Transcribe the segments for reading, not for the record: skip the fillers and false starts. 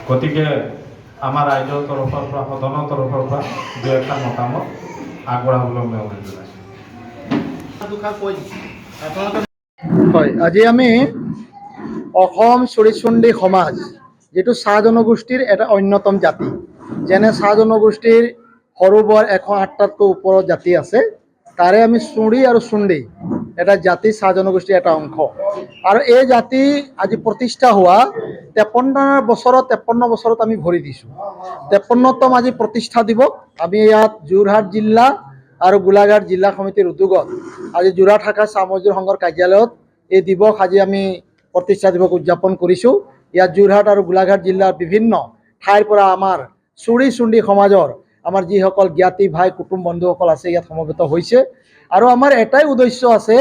গতিকে আমাৰ ৰাইজৰ তৰফৰ পৰা সদনৰ তৰফৰ পৰা দুই এটা মতামত আগবঢ়াবলৈ মই অনুৰোধ জনাইছোঁ। হয়, আজি আমি অসম চুৰিচুণ্ডী সমাজ যিটো চাহ জনগোষ্ঠীৰ এটা অন্যতম জাতি, যেনে চাহ জনগোষ্ঠীৰ সৰু বৰ 108টাতকৈ ওপৰত জাতি আছে, তাৰে আমি চুৰি আৰু চুণ্ডী এটা জাতি, চাহ জনগোষ্ঠীৰ এটা অংশ। আৰু এই জাতি আজি প্ৰতিষ্ঠা হোৱা 53 বছৰত আমি ভৰি দিছোঁ। 53তম আজি প্ৰতিষ্ঠা দিৱস। আমি ইয়াত যোৰহাট জিলা আৰু গোলাঘাট জিলা সমিতিৰ উদ্যোগত আজি যোৰহাট শাখা চাহ মজদুৰ সংঘৰ কাৰ্যালয়ত এই দিৱস আজি আমি প্ৰতিষ্ঠা দিৱস উদযাপন কৰিছোঁ। ইয়াত যোৰহাট আৰু গোলাঘাট জিলাৰ বিভিন্ন ঠাইৰ পৰা আমাৰ চুৰি চুণ্ডী সমাজৰ আমাৰ যিসকল জ্ঞাতি ভাই কুটুম বন্ধুসকল আছে ইয়াত সমবেত হৈছে। আৰু আমাৰ এটাই উদ্দেশ্য আছে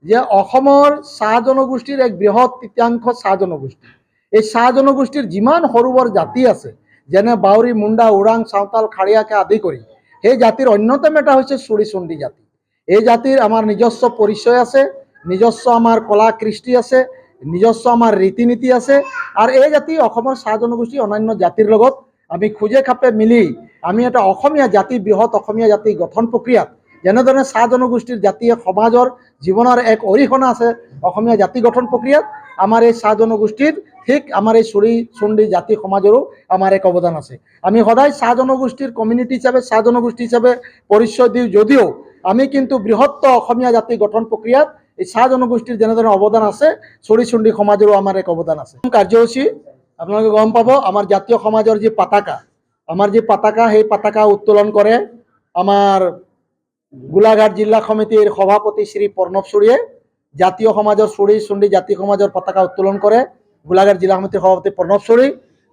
যে অসমৰ চাহ জনগোষ্ঠীৰ এক বৃহৎ তৃতীয়াংশ চাহ জনগোষ্ঠী। এই চাহ জনগোষ্ঠীৰ যিমান সৰু বৰ জাতি আছে, যেনে বাউৰী, মুণ্ডা, ওৰাং, চাওতাল, খাৰিয়াকে আদি কৰি, সেই জাতিৰ অন্যতম এটা হৈছে চুৰি চুণ্ডী জাতি। এই জাতিৰ আমাৰ নিজস্ব পৰিচয় আছে, নিজস্ব আমাৰ কলা কৃষ্টি আছে, নিজস্ব আমাৰ ৰীতি নীতি আছে। আৰু এই জাতি অসমৰ চাহ জনগোষ্ঠী অন্যান্য জাতিৰ লগত আমি খোজে খাপে মিলি আমি এটা অসমীয়া জাতি, বৃহৎ অসমীয়া জাতি গঠন প্ৰক্ৰিয়াত যেনেধৰণে চাহ জনগোষ্ঠীৰ জাতিয়ে সমাজৰ জীৱনৰ এক অৰিহণা আছে অসমীয়া জাতি গঠন প্ৰক্ৰিয়াত, আমাৰ এই চাহ জনগোষ্ঠীৰ ঠিক আমাৰ এই চুৰি চুণ্ডী জাতি সমাজৰো আমাৰ এক অৱদান আছে। আমি সদায় চাহ জনগোষ্ঠীৰ কমিউনিটি হিচাপে, চাহ জনগোষ্ঠী হিচাপে পৰিচয় দিওঁ যদিও আমি কিন্তু বৃহত্তৰ অসমীয়া জাতি গঠন প্ৰক্ৰিয়াত এই চাহ জনগোষ্ঠীৰ যেনেধৰণে অৱদান আছে, চুৰি চুণ্ডী সমাজৰো আমাৰ এক অৱদান আছে। কাৰ্যসূচী আপোনালোকে গম পাব, আমাৰ জাতীয় সমাজৰ যি পতাকা, সেই পতাকা উত্তোলন কৰে আমাৰ গোলাঘাট জিলা সমিতিৰ সভাপতি শ্ৰী প্ৰণৱ চুৰিয়ে। জাতীয় সমাজৰ চুৰি চুণ্ডী জাতি সমাজৰ পতাকা উত্তোলন কৰে গোলাঘাট জিলা সমিতিৰ সভাপতি প্ৰণৱ চুৰি।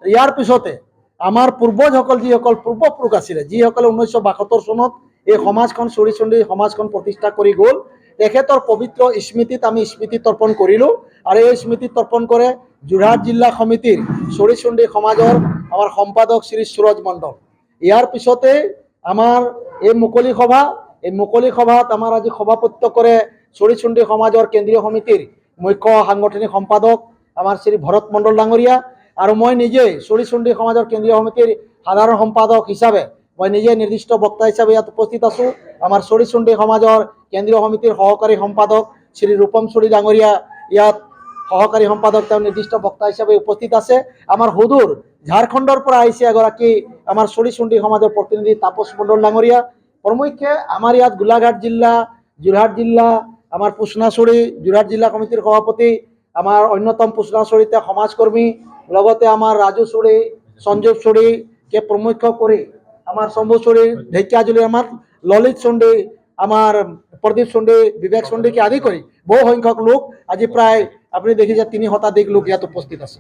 ইয়াৰ পিছতে আমাৰ পূৰ্বজসকল যিসকল পূৰ্বপুৰুষ আছিলে, যিসকলে 1972 চনত এই সমাজখন চুৰি চুণ্ডী সমাজখন প্ৰতিষ্ঠা কৰি গ'ল, তেখেতৰ পবিত্ৰ স্মৃতিত আমি স্মৃতি তৰ্পণ কৰিলোঁ। আৰু এই স্মৃতি তৰ্পণ কৰে যোৰহাট জিলা সমিতিৰ চুৰি চুণ্ডী সমাজৰ আমাৰ সম্পাদক শ্ৰী সুৰজ মণ্ডল। ইয়াৰ পিছতে আমাৰ এই মুকলি সভাত আমাৰ আজি সভাপতিত্ব কৰে চুৰি চুণ্ডী সমাজৰ কেন্দ্ৰীয় সমিতিৰ মুখ্য সাংগঠনিক সম্পাদক আমাৰ শ্ৰী ভৰত মণ্ডল ডাঙৰীয়া। আৰু মই নিজে চুৰি চুণ্ডী সমাজৰ কেন্দ্ৰীয় সমিতিৰ সাধাৰণ সম্পাদক হিচাপে মই নিজে নিৰ্দিষ্ট বক্তা হিচাপে ইয়াত উপস্থিত আছোঁ। আমাৰ চুৰি চুণ্ডী সমাজৰ কেন্দ্ৰীয় সমিতিৰ সহকাৰী সম্পাদক শ্ৰী ৰূপম চুৰি ডাঙৰীয়া ইয়াত সহকাৰী সম্পাদক, তেওঁ নিৰ্দিষ্ট বক্তা হিচাপে উপস্থিত আছে। আমাৰ সুদূৰ ঝাৰখণ্ডৰ পৰা আহিছে এগৰাকী আমাৰ চুৰি চুণ্ডী সমাজৰ প্ৰতিনিধি তাপস মণ্ডল ডাঙৰীয়া। প্ৰমুখ্যে আমাৰ ইয়াত গোলাঘাট জিলা, যোৰহাট জিলা, আমাৰ পুষ্ণা চুৰি যোৰহাট জিলা কমিটিৰ সভাপতি, আমাৰ অন্যতম পুষ্ণা চুৰিতে সমাজকৰ্মী, লগতে আমাৰ ৰাজু চুৰি, সঞ্জীৱ চুৰিকে প্ৰমুখ্য কৰি আমাৰ শম্ভু চুৰি, ঢেকীয়াজুলি আমাৰ ললিত চুণ্ডী, আমাৰ প্ৰদীপ চুণ্ডী, বিবেক চুণ্ডীকে আদি কৰি বহু সংখ্যক লোক আজি প্ৰায় আপুনি দেখিছে 3 শতাধিক লোক ইয়াত উপস্থিত আছে।